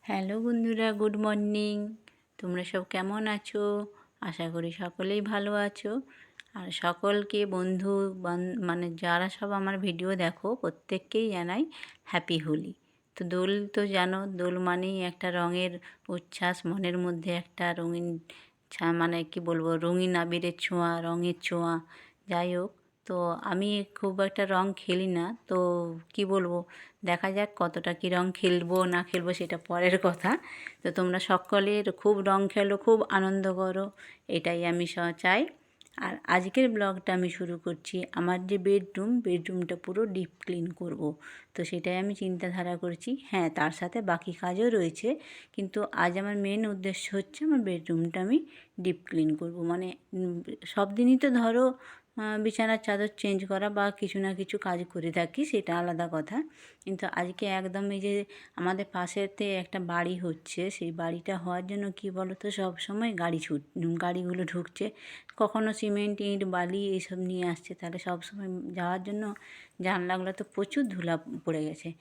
Hello বন্ধুরা, good morning. তোমরা সব কেমন আছো? আশা করি সকলেই ভালো আছো। আর সকলকে মানে যারা সব আমার ভিডিও দেখো প্রত্যেককেই জানাই হ্যাপি হোলি। তো দোল তো জানো, দোল মানেই একটা রঙের উচ্ছ্বাস, মনের মধ্যে একটা রঙিন মানে কি বলবো, রঙিন আবিরের ছোঁয়া, রঙের ছোঁয়া। যাই হোক, তো আমি খুব একটা রং খেলি না, তো কি বলবো, দেখা যাক কতটা কী রং খেলবো না খেলবো সেটা পরের কথা। তো তোমরা সকলের খুব রং খেলো, খুব আনন্দ করো, এটাই আমি চাই। আর আজকের ব্লগটা আমি শুরু করছি, আমার যে বেডরুমটা পুরো ডিপ ক্লিন করব। তো সেটাই আমি চিন্তাধারা করছি। হ্যাঁ, তার সাথে বাকি কাজও রয়েছে, কিন্তু আজ আমার মেন উদ্দেশ্য হচ্ছে আমার বেডরুমটা আমি ডিপ ক্লিন করব। মানে সব দিনই তো ধরো বিছানার চাদর চেঞ্জ করা বা কিছু না কিছু কাজ করে থাকি, সেটা আলাদা কথা। কিন্তু আজকে একদম এই যে আমাদের পাশেতে একটা বাড়ি হচ্ছে, সেই বাড়িটা হওয়ার জন্য কি বলো তো, সবসময় গাড়িগুলো ঢুকছে, কখনো সিমেন্ট, ইট, বালি এইসব নিয়ে আসছে, তাহলে সবসময় যাওয়ার জন্য জানলাগুলো তো প্রচুর ধুলা পড়ে গেছে।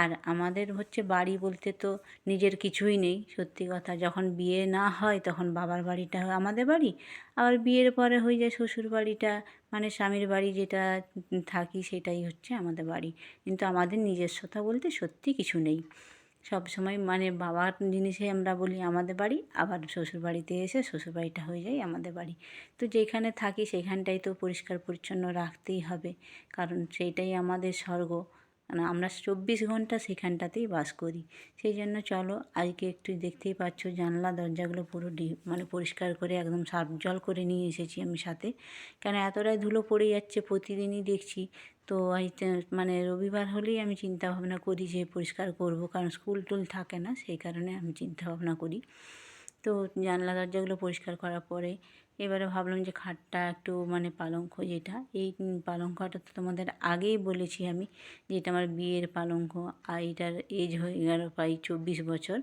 আর আমাদের হচ্ছে বাড়ি বলতে তো নিজের কিছুই নেই, সত্যি কথা। যখন বিয়ে না হয় তখন বাবার বাড়িটা হয় আমাদের বাড়ি, আবার বিয়ের পরে হয়ে যায় শ্বশুর বাড়িটা, মানে স্বামীর বাড়ি যেটা থাকি সেটাই হচ্ছে আমাদের বাড়ি। কিন্তু আমাদের নিজস্বতা বলতে সত্যি কিছু নেই। সব সময় মানে বাবার জিনিসে আমরা বলি আমাদের বাড়ি, আবার শ্বশুরবাড়িতে এসে শ্বশুরবাড়িটা হয়ে যায় আমাদের বাড়ি। তো যেখানে থাকি সেখানটাই তো পরিষ্কার পরিচ্ছন্ন রাখতেই হবে, কারণ সেইটাই আমাদের স্বর্গ। মানে আমরা 24 ঘন্টা সেখানটাতেই বাস করি। সেই জন্য চলো, আজকে একটু দেখতেই পাচ্ছ জানলা দরজাগুলো পুরো মানে পরিষ্কার করে একদম সার্ফ জল করে নিয়ে এসেছি আমি সাথে। কেন এতটাই ধুলো পড়ে যাচ্ছে প্রতিদিনই দেখছি। তো মানে রবিবার হলেই আমি চিন্তা ভাবনা করি যে পরিষ্কার করব, কারণ স্কুল টুল থাকে না, সেই কারণে আমি চিন্তা ভাবনা করি। তো জানলা দরজাগুলো পরিষ্কার করার পরে এবারে ভাবলাম যে খাটটা একটু মানে পালঙ্ক যেটা, এই পালঙ্কটা তো তোমাদের আগেই বলেছি আমি যে এটা আমার বিয়ের পালঙ্ক। আর এটার এজ হয়ে গেল প্রায় 24 বছর।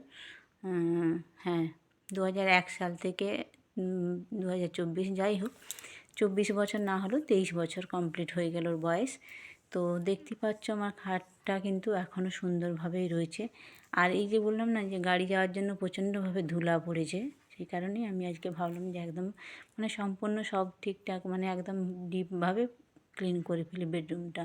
হ্যাঁ, 2001 সাল থেকে 2024, যাই হোক 24 বছর না হলেও 23 বছর কমপ্লিট হয়ে গেল ওর বয়স। তো দেখতে পাচ্ছ আমার খাটটা কিন্তু এখনও সুন্দরভাবেই রয়েছে। আর এই যে বললাম না যে গাড়ি যাওয়ার জন্য প্রচণ্ডভাবে ধুলা পড়েছে, সেই কারণেই আমি আজকে ভাবলাম যে একদম মানে সম্পূর্ণ সব ঠিকঠাক মানে একদম ডিপভাবে ক্লিন করে ফেলি বেডরুমটা।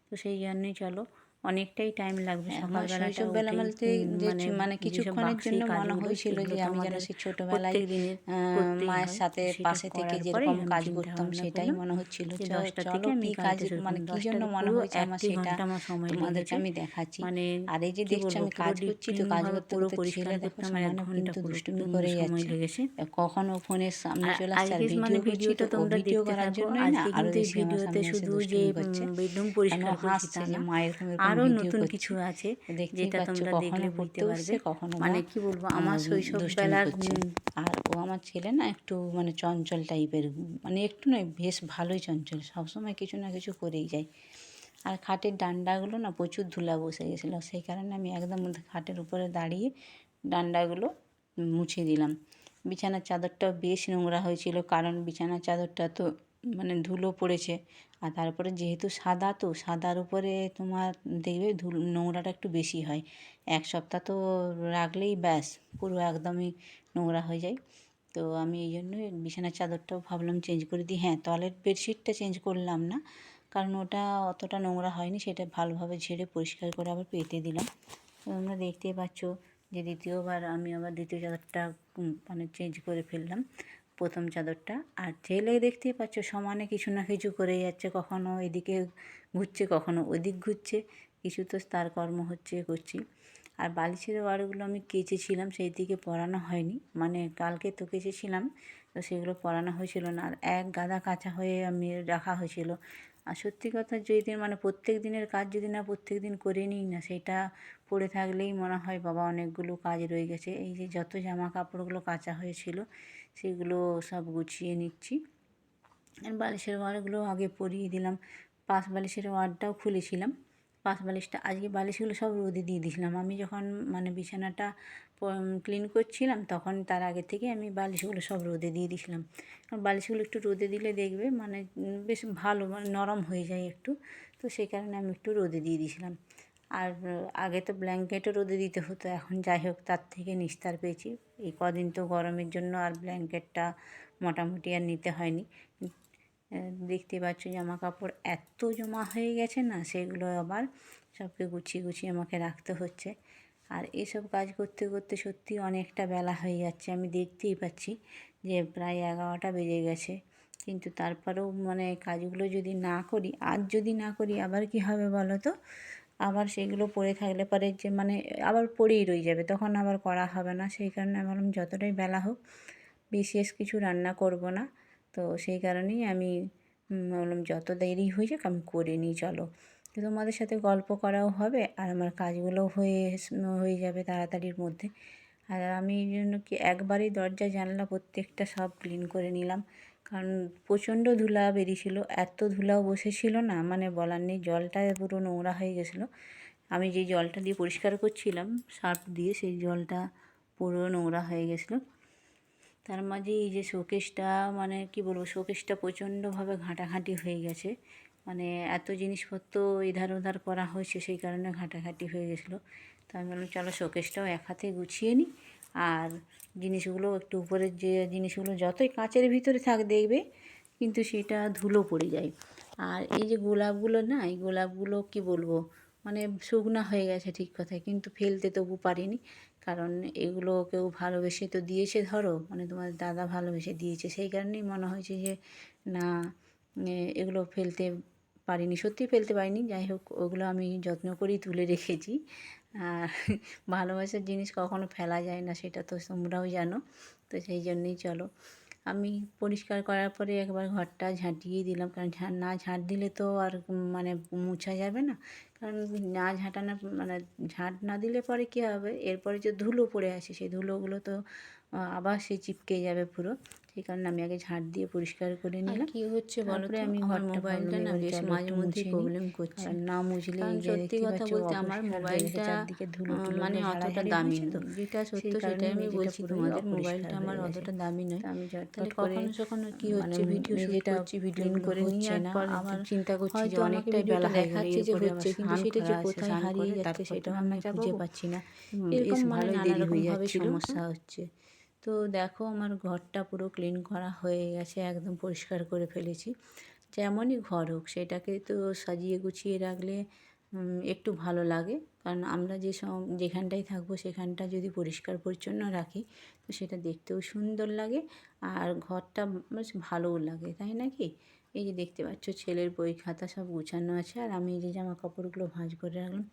তো সেই জন্যই চলো, অনেকটাই টাইম লাগবে সকালবেলাটা শৈশববেলা উঠেই। বলতে যে মানে যেসব কিছুক্ষণের বাক্সি জন্য মনে কাজগুলো হয়েছিল সেগুলো যে তো আমি যেন আমাদের সেই ছোটোবেলায় প্রত্যেক দিনের করতেই মায়ের হয়। সাথে তো সেটা পাশে থেকে করার পরেই যেরকম আমি কাজ চিন্তা করতাম ভাবনা সেটাই করলাম মনে হচ্ছিল। যে 10টা থেকে চলো আমি কী কাজ কাজটা শুরু মানে করলাম। কী 10টা জন্য মনে পুরো হয়েছে আমার 1টি সেটা ঘন্টা আমার সময় তোমাদেরকে লেগেছে। আমি দেখাচ্ছি। মানে আর এই যে কী দেখছো বলবো, আমি পুরো কাজ ডিপ করছি, তো কাজ ক্লিনভাবে করতে পুরো করতে পরিষ্কার ছেলে দেখো করতে আমার 1 সমানে ঘন্টা কিন্তু পুরো দুষ্টুমি করে সময় যাচ্ছে। লেগেছে। কখনো ফোনের সামনে আর চলে আসছে আর আজকে মানে ভিডিও করছি, তো ভিডিওটা ও তোমরা ভিডিও দেখতে করার থাকো। জন্যই না আজকে আরও কিন্তু এই বেশি আমার ভিডিওতে সামনে এসে শুধু যে দুষ্টুমি করছে। বেডরুম আমিও পরিষ্কার করছি হাসছি তা যে না, মা এরকম আরও ভিডিও নতুন করছে। কিছু আছে তো দেখতেই যেটা পাচ্ছ তোমরা কখনো দেখলে বুঝতে পড়তে পারবে। বসছে কখনো বা মানে কি বলবো, আমার দুষ্টুমি শৈশববেলার করছে। আর ও আমার ছেলে না একটু মানে চঞ্চল টাইপের, মানে একটু নয় বেশ ভালোই চঞ্চল, সবসময় কিছু না কিছু করেই যায়। আর খাটের ডান্ডাগুলো না প্রচুর ধুলা বসে গেছিলো, সেই কারণে আমি একদম খাটের উপরে দাঁড়িয়ে ডান্ডাগুলো মুছে দিলাম। বিছানার চাদরটাও বেশ নোংরা হয়েছিল, কারণ বিছানার চাদরটা তো মানে ধুলো পড়েছে। আর তারপরে যেহেতু সাদা, তো সাদার উপরে তোমার দেখবে নোংরাটা একটু বেশি হয়। 1 সপ্তাহ তো রাখলেই ব্যাস পুরো একদমই নোংরা হয়ে যায়। তো আমি এই জন্যই বিছানার চাদরটাও ভাবলাম চেঞ্জ করে দিই। হ্যাঁ, টয়লেট বেডশিটটা চেঞ্জ করলাম না, কারণ ওটা অতটা নোংরা হয়নি, সেটা ভালোভাবে ঝেড়ে পরিষ্কার করে আবার পেতে দিলাম। তো তোমরা দেখতেই পাচ্ছ যে দ্বিতীয়বার আমি আবার দ্বিতীয় চাদরটা মানে চেঞ্জ করে ফেললাম প্রথম চাদরটা। আর ছেলে দেখতেই পাচ্ছ সমানে কিছু না কিছু করে যাচ্ছে, কখনো এদিকে ঘুরছে কখনো ওদিক ঘুরছে, কিছু তো তার কর্ম হচ্ছে করছি। আর বালিশের ওয়ারগুলো আমি কেচেছিলাম, সেই দিকে পরানো হয়নি, মানে কালকে তো কেচেছিলাম, তো সেগুলো পরানো হয়েছিল না। আর এক গাদা কাঁচা হয়ে আমি রাখা হয়েছিল। আর সত্যি কথা, যদি মানে প্রত্যেক দিনের কাজ যদি না প্রত্যেক দিন করে নিই না, সেটা পড়ে থাকলেই মনে হয় বাবা অনেকগুলো কাজ রয়ে গেছে। এই যে যত জামা কাপড়গুলো কাচা হয়েছিল সেগুলো সব গুছিয়ে নিচ্ছি। আর বালিশের ওয়ারগুলো আগে পরিয়ে দিলাম, পাশ বালিশের ওয়ারটাও খুলেছিলাম। পাশ বালিশটা আজকে বালিশগুলো সব রোদে দিয়ে দিয়েছিলাম। আমি যখন মানে বিছানাটা ক্লিন করছিলাম তখন তার আগে থেকে আমি বালিশগুলো সব রোদে দিয়ে দিয়েছিলাম। কারণ বালিশগুলো একটু রোদে দিলে দেখবে মানে বেশ ভালো, মানে নরম হয়ে যায় একটু, তো সেই কারণে আমি একটু রোদে দিয়ে দিয়েছিলাম। আর আগে তো ব্ল্যাঙ্কেটও রোদে দিতে হতো, এখন যাই হোক তার থেকে নিস্তার পেয়েছি। এই কদিন তো গরমের জন্য আর ব্ল্যাঙ্কেটটা মোটামুটি আর নিতে হয়নি। দেখতে পাচ্ছ জামা কাপড় এত জমা হয়ে গেছে না, সেগুলো আবার সবকে গুছিয়ে গুছিয়ে আমাকে রাখতে হচ্ছে। আর এসব কাজ করতে করতে সত্যি অনেকটা বেলা হয়ে যাচ্ছে, আমি দেখতেই পাচ্ছি যে প্রায় 11টা বেজে গেছে। কিন্তু তারপরেও মানে কাজগুলো যদি না করি, আজ যদি না করি আবার কি হবে বলো তো, আবার সেগুলো পড়ে থাকলে পরে যে মানে আবার পড়েই রয়ে যাবে, তখন আবার করা হবে না। সেই কারণে আমি ভাবলাম যতটাই বেলা হোক বিশেষ কিছু রান্না করব না। তো সেই কারণেই আমি ভাবলাম যত দেরি হয়ে যাক আমি করে নিই, চলো। তো তোমাদের সাথে গল্প করাও হবে আর আমার কাজগুলোও হয়ে যাবে তাড়াতাড়ির মধ্যে। আর আমি এই জন্য কি একবারেই দরজা জানলা প্রত্যেকটা সব ক্লিন করে নিলাম, কারণ প্রচণ্ড ধুলা বেরিয়েছিল, এত ধুলাও বসেছিল না মানে বলার নেই। জলটা পুরো নোংরা হয়ে গেছিলো, আমি যে জলটা দিয়ে পরিষ্কার করছিলাম সার্ফ দিয়ে, সেই জলটা পুরো নোংরা হয়ে গেছিলো। তার মাঝে এই যে শোকেসটা মানে কি বলবো, শোকেসটা প্রচণ্ডভাবে ঘাঁটাঘাঁটি হয়ে গেছে, মানে এত জিনিসপত্র এধার ওধার করা হয়েছে, সেই কারণে ঘাঁটাঘাঁটি হয়ে গেছিলো। তো আমি বললাম চলো শোকেসটাও এক হাতে গুছিয়ে নিই, আর জিনিসগুলো একটু উপরের যে জিনিসগুলো যতই কাচের ভিতরে থাক দেখবে কিন্তু সেটা ধুলো পড়ে যায়। আর এই যে গোলাপগুলো না, এই গোলাপগুলো কি বলবো মানে শুকনা হয়ে গেছে ঠিক কথায়, কিন্তু ফেলতে তবু পারিনি, কারণ এগুলো কেউ ভালোবেসে তো দিয়েছে, ধরো মানে তোমার দাদা ভালোবেসে দিয়েছে, সেই কারণেই মনে হয়েছে যে না এগুলো ফেলতে পারিনি, সত্যি ফেলতে পারিনি। যাই হোক ওগুলো আমি যত্ন করেই তুলে রেখেছি। আর ভালোবাসার জিনিস কখনো ফেলা যায় না, সেটা তো তোমরাও জানো। তো সেই জন্যই চলো আমি পরিষ্কার করার পরে একবার ঘরটা ঝাঁটিয়ে দিলাম, কারণ না ঝাঁট দিলে তো আর মানে মুছা যাবে না। কারণ না ঝাঁটানো মানে ঝাঁট না দিলে পরে কী হবে, এরপরে যে ধুলো পড়ে আছে সেই ধুলোগুলো তো আবার সে চিপকে যাবে পুরো। সেই কারণে আমি আগে ঝাঁট দিয়ে পরিষ্কার করে নিলাম। কি হচ্ছে বলো তারপরে তো, আমি আমার ঘরটা মোবাইলটা ভাবলাম না এবার বেশ চলো মাঝে একটু মধ্যেই মুছে নিই, প্রবলেম করছে। কারণ না মুছলে কারণ এই যে সত্যি দেখতে কথা পাচ্ছ বলতে আমার অপরিষ্কার হয়ে গেছে, মোবাইলটা চারদিকে ধুলো টুলোগুলো মানে অতটা ঝাড়াঝাড়ি দামি হয়েছে তো, নয়, যেটা সত্য সেই সেটাই কারণে আমি মেঝেটা বলছি পুরোই তোমাদের, অপরিষ্কার মোবাইলটা হয়ে আমার গেছে। অতটা দামি নয়। তো আমি তাহলে ঝটপট করে কখনো সখনো কী মানে হচ্ছে, ভিডিও শ্যুট মেঝেটা করছি, ক্লিন ভিডিওগুলো করে হচ্ছে নিয়ে না, পর আবার চিন্তা করছি যে হয়তো আমাকে অনেকটাই ভিডিওটা বেলা হয়ে গেলো, দেখাচ্ছে যে এরপরে আবার হচ্ছে, কিন্তু স্নান সেটা করা যে আছে, কোথায় স্নান হারিয়ে করে যাচ্ছে তারপর তো সেটাও আমি না খুঁজে চাপাবো, পাচ্ছি না। এরকম বেশ মানে ভালোই নানা দেরি হয়ে রকমভাবে যাচ্ছিলো। সমস্যা হচ্ছে। তো দেখো আমার ঘরটা পুরো ক্লিন করা হয়ে গেছে, একদম পরিষ্কার করে ফেলেছি। যেমনই ঘর হোক সেটাকে তো সাজিয়ে গুছিয়ে রাখলে একটু ভালো লাগে, কারণ আমরা যেখানটায় থাকবো সেখানটা যদি পরিষ্কার পরিচ্ছন্ন রাখি তো সেটা দেখতেও সুন্দর লাগে, আর ঘরটা বেশ ভালোও লাগে, তাই নাকি? এই যে দেখতে পাচ্ছ ছেলের বই খাতা সব গুছানো আছে, আর আমি এই যে জামা কাপড়গুলো ভাঁজ করে রাখলাম।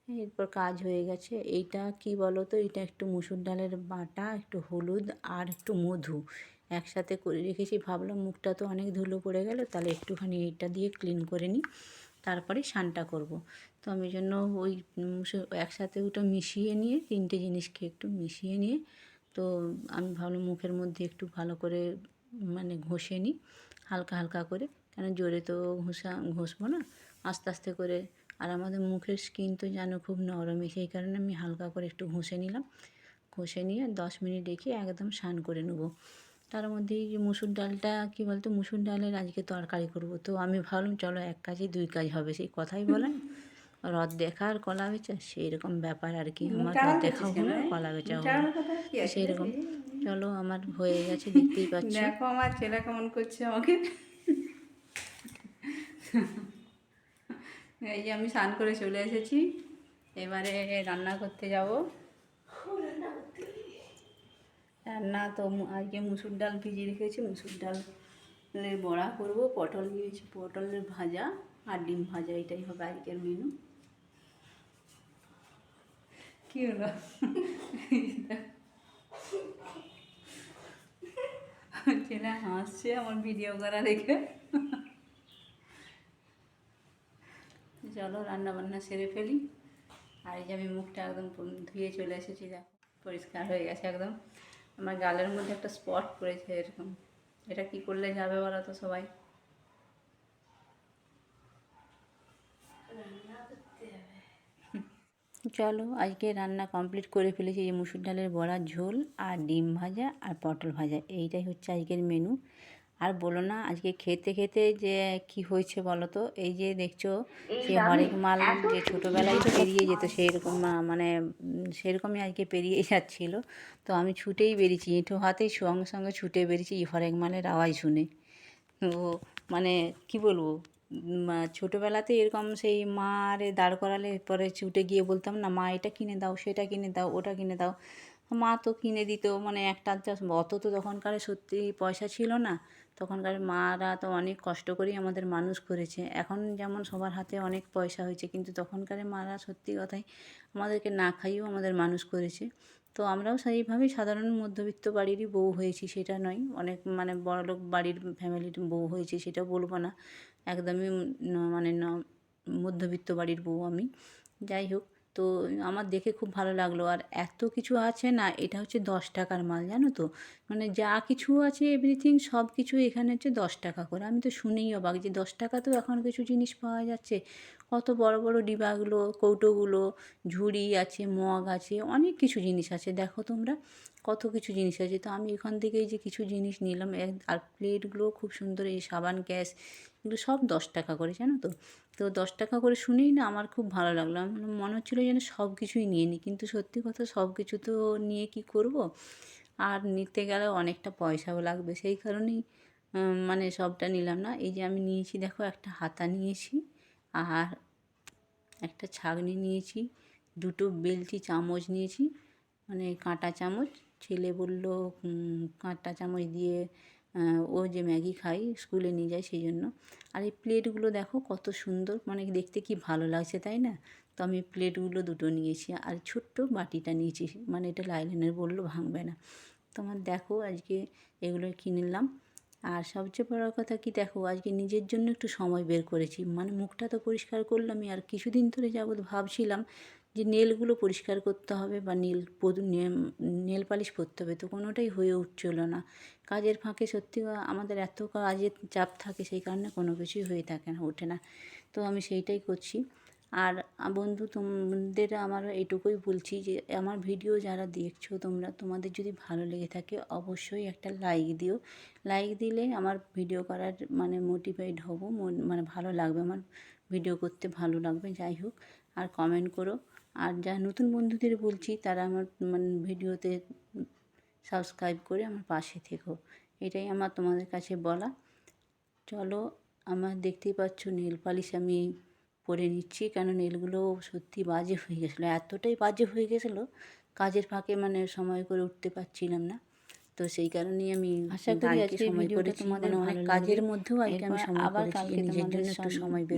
এরপর কাজ হয়ে গেছে। এইটা কি বলো তো, এটা একটু মুসুর ডালের বাটা, একটু হলুদ আর একটু মধু একসাথে করে রেখেছি। ভাবলাম মুখটা তো অনেক ধুলো পড়ে গেল, তাহলে একটুখানি এইটা দিয়ে ক্লিন করে নিই, তারপরে স্নানটা করব। তো আমি জন্য ওই একসাথে ওটা মিশিয়ে নিয়ে, তিনটে জিনিসকে একটু মিশিয়ে নিয়ে তো আমি ভাবলাম মুখের মধ্যে একটু ভালো করে মানে ঘষে নিই, হালকা হালকা করে, কেন জোরে তো ঘষবো না, আস্তে আস্তে করে। আর আমাদের মুখের স্কিন তো জানো খুব নরমই, সেই কারণে আমি হালকা করে একটু ঘষে নিলাম। ঘষে নিয়ে 10 মিনিট রেখে একদম স্নান করে নেবো। তার মধ্যে এই যে মুসুর ডালটা কী বলতো, মুসুর ডালের আজকে তরকারি করব, তো আমি ভাবলাম চলো এক কাজে দুই কাজ হবে, সেই কথাই বলেন রথ দেখা আর কলা বেচা, সেই রকম ব্যাপার আর কি। আমার রথ দেখাও হলো কলা বেচাও হলো, সেই রকম। চলো আমার হয়ে গেছে, দেখতেই পাচ্ছ। দেখো আমার ছেলে কেমন করছে আমাকে। এই যে আমি স্নান করে চলে এসেছি, এবারে রান্না করতে যাব। রান্না তো আজকে মুসুর ডাল ভিজিয়ে রেখেছি, মুসুর ডালের বড়া করব, পটল নিয়েছি, পটলের ভাজা আর ডিম ভাজা, এটাই হবে আজকের মেনু। কী হলো? ছেলে হাসছে আমার ভিডিও করা দেখে। চলো রান্না বান্না সেরে ফেলি। আর এই যে আমি মুখটা একদম ধুয়ে চলে এসেছি, দেখো পরিষ্কার হয়ে গেছে একদম। আমার গালের মধ্যে একটা স্পট পড়েছে এরকম, এটা কি করলে যাবে বলো তো সবাই? চলো আজকে রান্না কমপ্লিট করে ফেলেছি। এই মুসুর ডালের বড়ার ঝোল আর ডিম ভাজা আর পটল ভাজা, এইটাই হচ্ছে আজকের মেনু। আর বলো না, আজকে খেতে খেতে যে কি হয়েছে বলো তো, এই যে দেখছো সেই হরেক মাল যে ছোটোবেলায় পেরিয়ে যেত সেই রকম মানে সেরকমই আজকে পেরিয়ে যাচ্ছিল। তো আমি ছুটেই বেরিয়েছি, এঁঠো হাতেই সঙ্গে সঙ্গে ছুটে বেরিয়েছি এই হরেক মালের আওয়াজ শুনে। ও মানে কি বলবো, ছোটোবেলাতে এরকম সেই মা আরে দাঁড় করালে পরে ছুটে গিয়ে বলতাম না, মা এটা কিনে দাও, সেটা কিনে দাও, ওটা কিনে দাও। মা তো কিনে দিত, মানে একটা আধটা, অত তো তখনকার সত্যি পয়সা ছিল না। তখনকার মারা তো অনেক কষ্ট করেই আমাদের মানুষ করেছে। এখন যেমন সবার হাতে অনেক পয়সা হয়েছে, কিন্তু তখনকার মারা সত্যি কথাই আমাদেরকে না খাইয়েও আমাদের মানুষ করেছে। তো আমরাও সেইভাবেই সাধারণ মধ্যবিত্ত বাড়িরই বউ হয়েছি, সেটা নয় অনেক মানে বড়লোক বাড়ির ফ্যামিলির বউ হয়েছি সেটা বলবো না। একদমই মানে মধ্যবিত্ত বাড়ির বউ আমি। যাই হোক, তো আমার দেখে খুব ভালো লাগলো। আর এত কিছু আছে না, এটা হচ্ছে 10 টাকার মাল, জানো তো? মানে যা কিছু আছে এভরিথিং সব কিছু এখানে হচ্ছে 10 টাকা করে। আমি তো শুনেই অবাক যে 10 টাকাতেও এখন কিছু জিনিস পাওয়া যাচ্ছে। কত বড় বড় ডিবাগুলো, কৌটোগুলো, ঝুড়ি আছে, মগ আছে, অনেক কিছু জিনিস আছে। দেখো তোমরা কত কিছু জিনিস আছে। তো আমি এখান থেকেই যে কিছু জিনিস নিলাম। আর প্লেটগুলোও খুব সুন্দর, এই সাবান, গ্যাস, এগুলো সব 10 টাকা করে, জানো তো? তো 10 টাকা করে শুনেই না আমার খুব ভালো লাগলো। আমার মনে হচ্ছিলো যেন সব কিছুই নিয়ে নিই, কিন্তু সত্যি কথা সব কিছু তো নিয়ে কী করব, আর নিতে গেলেও অনেকটা পয়সাও লাগবে, সেই কারণেই মানে সবটা নিলাম না। এই যে আমি নিয়েছি দেখো, একটা হাতা নিয়েছি, আর একটা ছাঁকনি নিয়েছি, দুটো বেলচি চামচ নিয়েছি, মানে কাঁটা চামচ। ছেলে বলল কাঁটা চামচ দিয়ে ও যে ম্যাগি খাই স্কুলে নিয়ে যায় সেই জন্য। আর এই প্লেটগুলো দেখো কত সুন্দর, মানে দেখতে কি ভালো লাগছে তাই না? তো আমি প্লেটগুলো দুটো নিয়েছি, আর ছোট্ট বাটিটা নিয়েছি, মানে এটা লাইলনের বললো ভাঙবে না। তোমার দেখো আজকে এগুলো কিনলাম। আর সবচেয়ে বড় কথা কি দেখো, আজকে নিজের জন্য একটু সময় বের করেছি। মানে মুখটা তো পরিষ্কার করলামই, আর কিছুদিন ধরে যাবৎ ভাবছিলাম যে নেলগুলো পরিষ্কার করতে হবে বা নেল পালিশ করতে হবে, তো কোনোটাই হয়ে উঠছিল না। কাজের ফাঁকে সত্যি আমাদের এত কাজের চাপ থাকে, সেই কারণে কোনো কিছুই হয়ে থাকে না, ওঠে না। তো আমি সেইটাই করছি। আর বন্ধু তোমাদের আমার এটুকুই বলছি যে আমার ভিডিও যারা দেখছো তোমরা, তোমাদের যদি ভালো লেগে থাকে অবশ্যই একটা লাইক দিও। লাইক দিলে আমার ভিডিও করার মানে মোটিভেট হব, মানে ভালো লাগবে, আমার ভিডিও করতে ভালো লাগবে। যাই হোক, আর কমেন্ট করো। আর যা নতুন বন্ধুদের বলছি তারা আমার মানে ভিডিওতে সাবস্ক্রাইব করে আমার পাশে থেকো, এটাই আমার তোমাদের কাছে বলা। চলো, আমার দেখতেই পাচ্ছ নেল পালিশ আমি পরে নিচ্ছি, কেন নেলগুলো সত্যি বাজে হয়ে গেছিলো, এতটাই বাজে হয়ে গেছিলো কাজের ফাঁকে, মানে সময় করে উঠতে পারছিলাম না। তো সেই কারণেই আমি আশা করি আজকে সময় করেছি, তোমাদের অনেক কাজের মধ্যেও আজকে আমি সময় করেছি নিজের জন্য একটু সময় বের